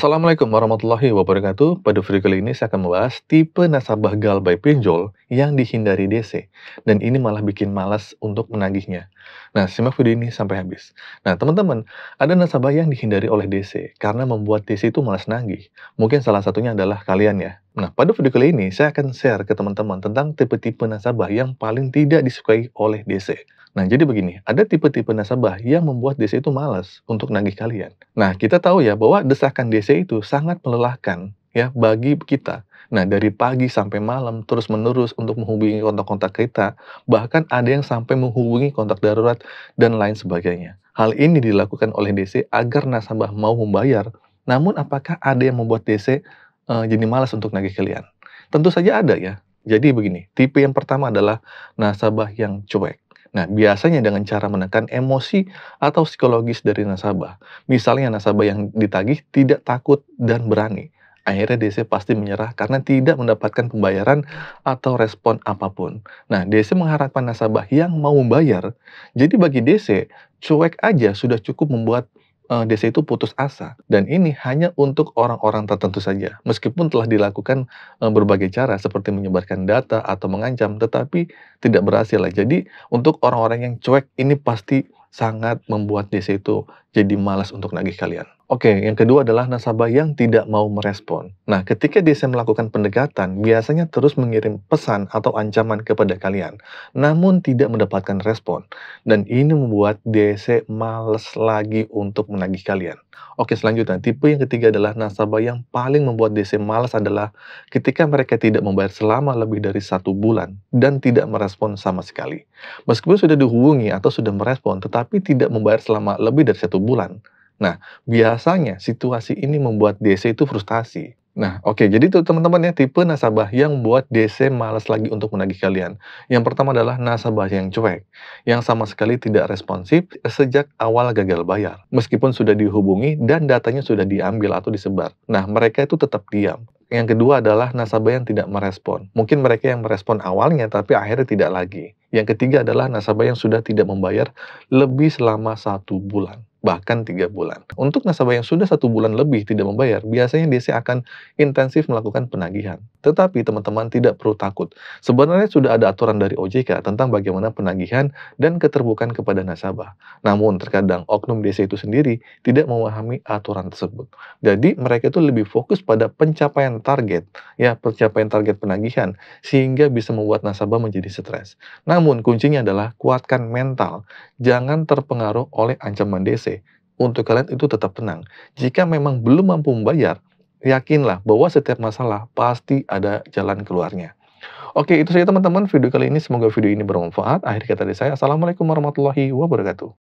Assalamualaikum warahmatullahi wabarakatuh. Pada video kali ini saya akan membahas tipe nasabah galbay pinjol yang dihindari DC. Dan ini malah bikin malas untuk menagihnya. Nah, simak video ini sampai habis. Nah, teman-teman, ada nasabah yang dihindari oleh DC karena membuat DC itu malas nagih. Mungkin salah satunya adalah kalian ya. Nah, pada video kali ini saya akan share ke teman-teman tentang tipe-tipe nasabah yang paling tidak disukai oleh DC. Nah, jadi begini, ada tipe-tipe nasabah yang membuat DC itu malas untuk nagih kalian. Nah, kita tahu ya bahwa desakan DC itu sangat melelahkan ya bagi kita. Nah, dari pagi sampai malam terus-menerus untuk menghubungi kontak-kontak kita, bahkan ada yang sampai menghubungi kontak darurat dan lain sebagainya. Hal ini dilakukan oleh DC agar nasabah mau membayar. Namun, apakah ada yang membuat DC jadi malas untuk nagih kalian? Tentu saja ada ya. Jadi begini, tipe yang pertama adalah nasabah yang cuek. Nah, biasanya dengan cara menekan emosi atau psikologis dari nasabah. Misalnya nasabah yang ditagih tidak takut dan berani. Akhirnya DC pasti menyerah karena tidak mendapatkan pembayaran atau respon apapun. Nah, DC mengharapkan nasabah yang mau membayar. Jadi bagi DC, cuek aja sudah cukup membuat DC itu putus asa. Dan ini hanya untuk orang-orang tertentu saja. Meskipun telah dilakukan berbagai cara seperti menyebarkan data atau mengancam, tetapi tidak berhasil lah. Jadi untuk orang-orang yang cuek ini pasti sangat membuat DC itu jadi malas untuk nagih kalian. Oke, yang kedua adalah nasabah yang tidak mau merespon. Nah, ketika DC melakukan pendekatan, biasanya terus mengirim pesan atau ancaman kepada kalian, namun tidak mendapatkan respon. Dan ini membuat DC males lagi untuk menagih kalian. Oke, selanjutnya, tipe yang ketiga adalah nasabah yang paling membuat DC malas adalah ketika mereka tidak membayar selama lebih dari 1 bulan dan tidak merespon sama sekali. Meskipun sudah dihubungi atau sudah merespon, tetapi tidak membayar selama lebih dari 1 bulan. Nah, biasanya situasi ini membuat DC itu frustasi. Nah, oke, jadi itu teman-teman ya, tipe nasabah yang membuat DC malas lagi untuk menagih kalian. Yang pertama adalah nasabah yang cuek, yang sama sekali tidak responsif sejak awal gagal bayar. Meskipun sudah dihubungi dan datanya sudah diambil atau disebar. Nah, mereka itu tetap diam. Yang kedua adalah nasabah yang tidak merespon. Mungkin mereka yang merespon awalnya, tapi akhirnya tidak lagi. Yang ketiga adalah nasabah yang sudah tidak membayar lebih selama 1 bulan, bahkan 3 bulan. Untuk nasabah yang sudah 1 bulan lebih tidak membayar, biasanya DC akan intensif melakukan penagihan. Tetapi teman-teman tidak perlu takut. Sebenarnya sudah ada aturan dari OJK tentang bagaimana penagihan dan keterbukaan kepada nasabah. Namun terkadang oknum DC itu sendiri tidak memahami aturan tersebut. Jadi mereka itu lebih fokus pada pencapaian target, ya pencapaian target penagihan, sehingga bisa membuat nasabah menjadi stres. Namun kuncinya adalah kuatkan mental, jangan terpengaruh oleh ancaman DC. Untuk kalian itu tetap tenang. Jika memang belum mampu membayar, yakinlah bahwa setiap masalah pasti ada jalan keluarnya. Oke, itu saja teman-teman video kali ini. Semoga video ini bermanfaat. Akhir kata dari saya, Assalamualaikum warahmatullahi wabarakatuh.